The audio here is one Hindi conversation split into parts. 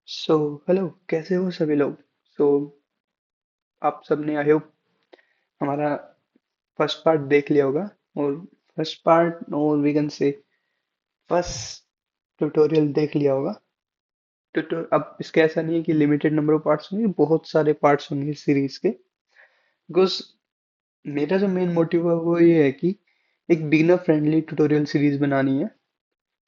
सो हेलो, कैसे हो सभी लोग। सो आप सबने आई होप हमारा फर्स्ट पार्ट देख लिया होगा। और फर्स्ट पार्ट और we can say first tutorial देख लिया होगा। अब इसका ऐसा नहीं है कि लिमिटेड नंबर ऑफ पार्ट्स होंगे, बहुत सारे पार्ट्स होंगे सीरीज के। बिकॉज मेरा जो मेन मोटिव है वो ये है कि एक बिगिनर फ्रेंडली ट्यूटोरियल सीरीज बनानी है,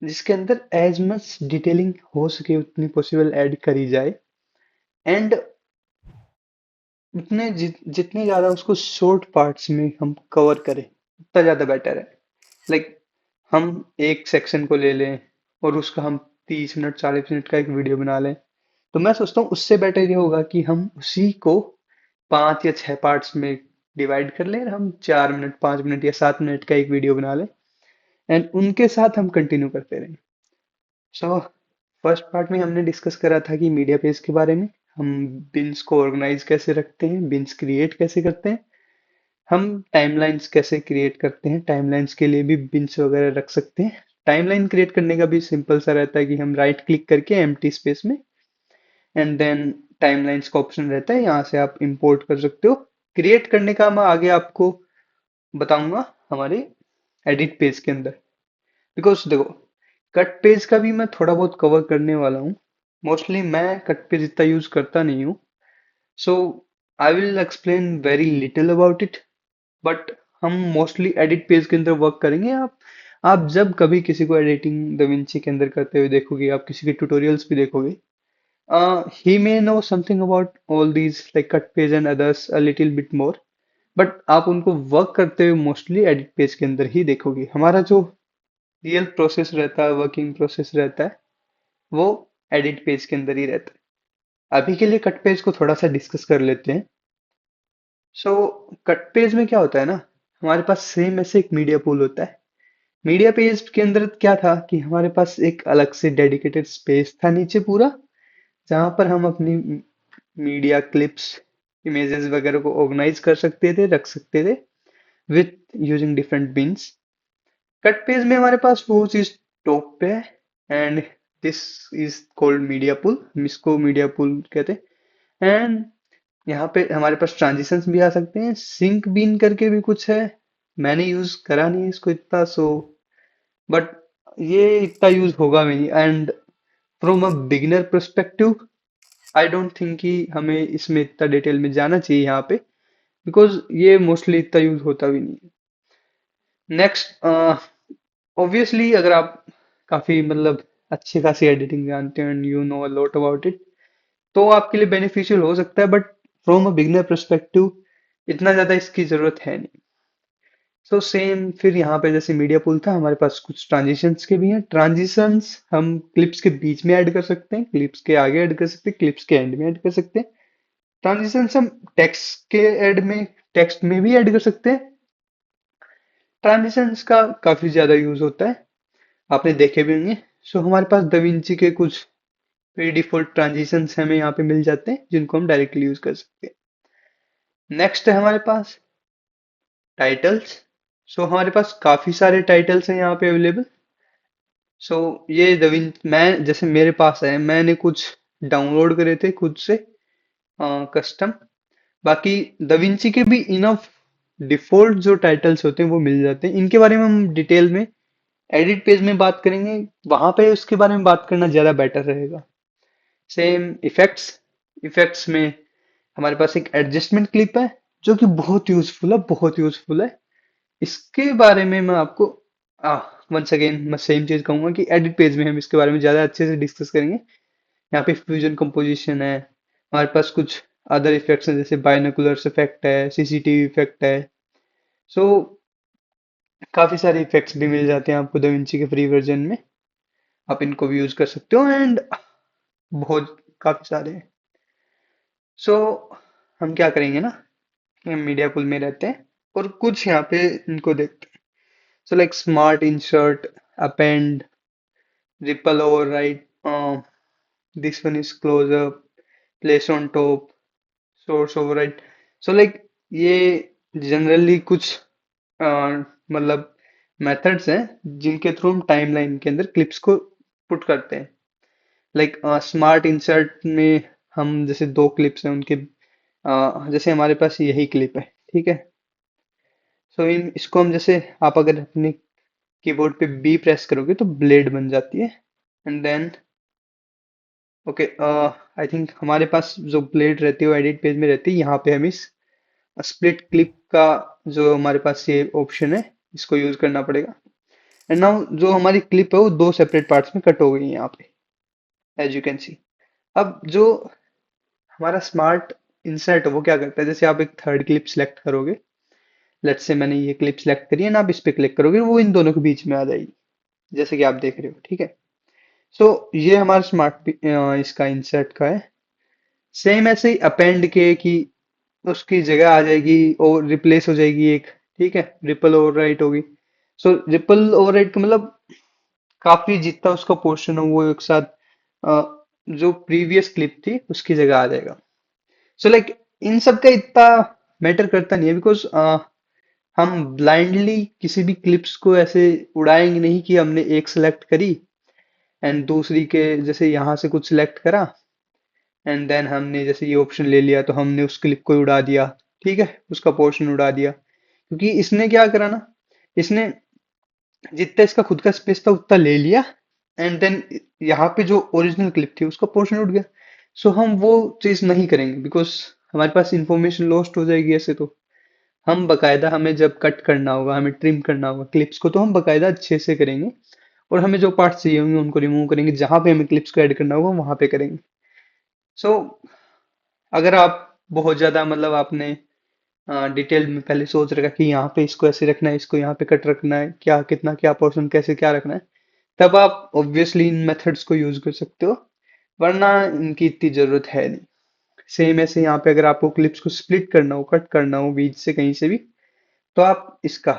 जिसके अंदर एज मच डिटेलिंग हो सके उतनी पॉसिबल ऐड करी जाए। एंड जितने ज्यादा उसको शॉर्ट पार्ट्स में हम कवर करें उतना ज्यादा बेटर है। लाइक हम एक सेक्शन को ले लें और उसका हम 30 मिनट 40 मिनट का एक वीडियो बना लें, तो मैं सोचता हूँ उससे बेटर ये होगा कि हम उसी को 5 या 6 पार्ट्स में डिवाइड कर लें और हम 4 मिनट 5 मिनट या 7 मिनट का एक वीडियो बना लें एंड उनके साथ हम कंटिन्यू करते रहें। सो फर्स्ट पार्ट में हमने डिस्कस करा था कि मीडिया पेज के बारे में, हम बिन्स को ऑर्गेनाइज कैसे रखते हैं, बिन्स क्रिएट कैसे करते हैं, हम टाइमलाइंस कैसे क्रिएट करते हैं, टाइमलाइंस के लिए भी बिन्स वगैरह रख सकते हैं। टाइमलाइन क्रिएट करने का भी सिंपल सा रहता है कि हम राइट क्लिक करके एम्प्टी स्पेस में एंड देन टाइमलाइंस का ऑप्शन रहता है, यहाँ से आप इंपोर्ट कर सकते हो। क्रिएट करने का मैं आगे आपको बताऊंगा हमारे एडिट पेज के अंदर। बिकॉज देखो, कट पेज का भी मैं थोड़ा बहुत कवर करने वाला हूँ। मोस्टली मैं कट पेज इतना यूज करता नहीं हूँ। So I will explain very little about it, but हम मोस्टली एडिट पेज के अंदर वर्क करेंगे। आप जब कभी किसी को एडिटिंग दाविंची के अंदर करते हुए देखोगे, आप किसी के ट्यूटोरियल्स भी देखोगे, he may know something about all these like cut page and others a little bit more, but आप उनको वर्क करते हुए मोस्टली एडिट पेज के अंदर ही देखोगे। हमारा जो रियल प्रोसेस रहता है, वर्किंग प्रोसेस रहता है, वो एडिट पेज के अंदर ही रहता है। अभी के लिए कट पेज को थोड़ा सा डिस्कस कर लेते हैं। सो कट पेज में क्या होता है ना, हमारे पास सेम ऐसे एक मीडिया पूल होता है। मीडिया पेज के अंदर क्या था कि हमारे पास एक अलग से डेडिकेटेड स्पेस था नीचे पूरा, जहां पर हम अपनी मीडिया क्लिप्स इमेजेस वगैरह को ऑर्गेनाइज कर सकते थे, रख सकते थे with using different bins. Cut page में हमारे पास वो चीज टॉप पे है and this is called media pool, हम इसको मीडिया पुल कहते हैं। एंड यहाँ पे हमारे पास ट्रांजिशंस भी आ सकते हैं, सिंक बीन करके भी कुछ है। मैंने यूज करा नहीं है इसको इतना, सो बट ये इतना यूज होगा भी नहीं। And from a beginner perspective I don't think कि हमें इसमें इतना डिटेल में जाना चाहिए यहाँ पे, बिकॉज ये मोस्टली इतना यूज होता भी नहीं है। नेक्स्ट, ऑब्वियसली अगर आप काफी मतलब अच्छी खासी एडिटिंग जानते हैं and you know a lot about it, तो आपके लिए बेनिफिशियल हो सकता है, but from a beginner perspective इतना ज्यादा इसकी जरूरत है नहीं। सो सेम फिर यहाँ पे जैसे मीडिया पुल था, हमारे पास कुछ ट्रांजिशंस के भी हैं। ट्रांजिशंस हम क्लिप्स के बीच में ऐड कर सकते हैं, क्लिप्स के आगे ऐड कर सकते हैं, क्लिप्स के एंड में ऐड कर सकते हैं। ट्रांजिशंस हम टेक्स्ट के एड में टेक्स्ट में भी ऐड कर सकते हैं। ट्रांजिशंस का काफी ज्यादा यूज होता है, आपने देखे भी होंगे। सो हमारे पास डविंची के कुछ प्री डिफॉल्ट ट्रांजिशंस हमें यहाँ पे मिल जाते हैं, जिनको हम डायरेक्टली यूज कर सकते हैं। नेक्स्ट है हमारे पास टाइटल्स। सो हमारे पास काफी सारे टाइटल्स हैं यहाँ पे अवेलेबल। सो ये दविन मैं जैसे मेरे पास है, मैंने कुछ डाउनलोड करे थे खुद से कस्टम। बाकी दविंची के भी इनफ डिफॉल्ट जो टाइटल्स होते हैं वो मिल जाते हैं। इनके बारे में हम डिटेल में एडिट पेज में बात करेंगे, वहां पे उसके बारे में बात करना ज्यादा बेटर रहेगा। सेम इफेक्ट्स, इफेक्ट्स में हमारे पास एक एडजस्टमेंट क्लिप है जो कि बहुत यूजफुल है, बहुत यूजफुल है। इसके बारे में मैं आपको वंस अगेन मैं सेम चीज कहूंगा कि एडिट पेज में हम इसके बारे में ज्यादा अच्छे से डिस्कस करेंगे। यहाँ पे फ्यूजन कंपोजिशन है, हमारे पास कुछ अदर इफेक्ट्स हैं जैसे बाइनोकुलर्स इफेक्ट है, सीसीटीवी इफेक्ट है। सो काफी सारे इफेक्ट्स भी मिल जाते हैं आपको दाविंची के फ्री वर्जन में, आप इनको भी यूज कर सकते हो। एंड बहुत काफी सारे हैं। सो हम क्या करेंगे ना, हम मीडिया पुल में रहते हैं और कुछ यहाँ पे इनको देखते हैं। So like smart insert, append, ripple override, this one is close up, place on top, source override. So like ये जनरली कुछ मतलब मेथड्स हैं जिनके थ्रू हम टाइमलाइन के अंदर क्लिप्स को पुट करते हैं। लाइक स्मार्ट इंसर्ट में हम जैसे दो क्लिप्स हैं उनके, जैसे हमारे पास यही क्लिप है, ठीक है। सो इन इसको हम जैसे, आप अगर अपने कीबोर्ड पे बी प्रेस करोगे तो ब्लेड बन जाती है। And then okay, I think हमारे पास जो ब्लेड रहती है वो एडिट पेज में रहती है, यहाँ पे हम इस स्प्लिट क्लिप का जो हमारे पास ये ऑप्शन है इसको यूज करना पड़ेगा। एंड नाउ जो हमारी क्लिप है वो दो सेपरेट पार्ट्स में कट हो गई है यहाँ पे, एज यू कैन सी। अब जो हमारा स्मार्ट इंसर्ट है वो क्या करता है, जैसे आप एक थर्ड क्लिप सेलेक्ट करोगे, लेट्स से मैंने ये क्लिप सेलेक्ट करी है ना, आप इस पे क्लिक करोगे वो इन दोनों के बीच में आ जाएगी, जैसे कि आप देख रहे हो, ठीक है। सो ये हमारा स्मार्ट इसका इंसर्ट का है। सेम ऐसे ही अपेंड के कि उसकी जगह आ जाएगी और रिप्लेस हो जाएगी एक, ठीक है, रिपल ओवरराइट होगी। सो रिपल ओवरराइट का मतलब काफी जितना उसका पोर्शन हो वो एक साथ जो प्रीवियस क्लिप थी उसकी जगह आ जाएगा। सो लाइक इन सब का इतना मैटर करता नहीं है, बिकॉज हम ब्लाइंडली किसी भी क्लिप्स को ऐसे उड़ाएंगे नहीं कि हमने एक सेलेक्ट करी एंड दूसरी के जैसे यहाँ से कुछ सेलेक्ट करा एंड देन हमने जैसे ये ऑप्शन ले लिया तो हमने उस क्लिप को उड़ा दिया, ठीक है, उसका पोर्शन उड़ा दिया। क्योंकि इसने क्या करा ना, इसने जितना इसका खुद का स्पेस था उतना ले लिया एंड देन यहाँ पे जो ओरिजिनल क्लिप थी उसका पोर्शन उठ गया। सो हम वो चीज नहीं करेंगे, बिकॉज हमारे पास इंफॉर्मेशन लॉस्ट हो जाएगी ऐसे तो। हम बकायदा, हमें जब कट करना होगा, हमें ट्रिम करना होगा क्लिप्स को, तो हम बकायदा अच्छे से करेंगे और हमें जो पार्ट्स चाहिए होंगे उनको रिमूव करेंगे, जहां पे हमें क्लिप्स को ऐड करना होगा वहां पे करेंगे। सो अगर आप बहुत ज्यादा मतलब आपने डिटेल में पहले सोच रखा कि यहाँ पे इसको ऐसे रखना है, इसको यहाँ पे कट रखना है, क्या कितना क्या पोर्शन कैसे क्या रखना है, तब आप ऑब्वियसली इन मेथड्स को यूज कर सकते हो, वरना इनकी इतनी जरूरत है नहीं। सेम ऐसे यहाँ पे अगर आपको क्लिप्स को स्प्लिट करना हो, कट करना हो बीच से कहीं से भी, तो आप इसका,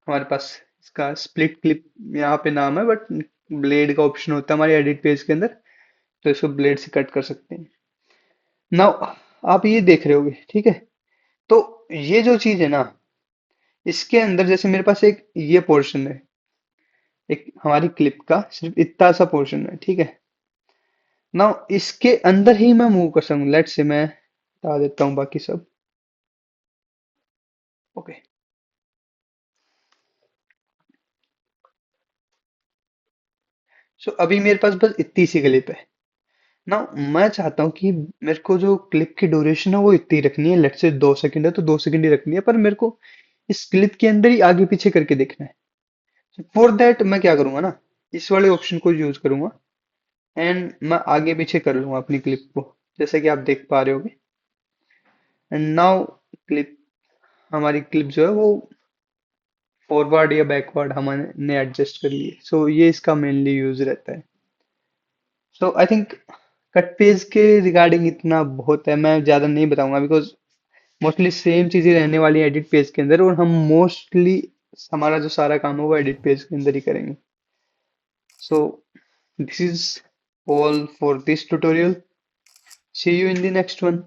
हमारे पास इसका स्प्लिट क्लिप यहाँ पे नाम है, बट ब्लेड का ऑप्शन होता है हमारे एडिट पेज के अंदर, तो इसको ब्लेड से कट कर सकते हैं। नाउ आप ये देख रहे होगे, ठीक है। तो ये जो चीज है ना, इसके अंदर जैसे मेरे पास एक ये पोर्शन है, एक हमारी क्लिप का सिर्फ इतना सा पोर्शन है, ठीक है। नाउ इसके अंदर ही मैं मूव कर सकूं, लेट से मैं हटा देता हूँ बाकी सब, ओके। सो अभी मेरे पास बस इतनी सी क्लिप है ना, मैं चाहता हूँ कि मेरे को जो क्लिप की ड्यूरेशन है वो इतनी रखनी है, लेट से 2 सेकंड है तो 2 सेकंड ही रखनी है, पर मेरे को इस क्लिप के अंदर ही आगे पीछे करके देखना है। फॉर दैट मैं क्या करूंगा ना, इस वाले ऑप्शन को यूज करूंगा एंड मैं आगे पीछे कर लूंगा अपनी क्लिप को, जैसे कि आप देख पा रहे होगे। एंड नाउ क्लिप, हमारी क्लिप जो है वो फॉरवर्ड या बैकवर्ड हमने एडजस्ट कर ली है। सो ये इसका मेनली यूज रहता है। सो आई थिंक कट पेज के रिगार्डिंग इतना बहुत है, मैं ज्यादा नहीं बताऊंगा, बिकॉज मोस्टली सेम चीजें रहने वाली है एडिट पेज के अंदर, और हम मोस्टली हमारा जो सारा काम है वो एडिट पेज के अंदर ही करेंगे। So this is all for this tutorial, see you in the next one.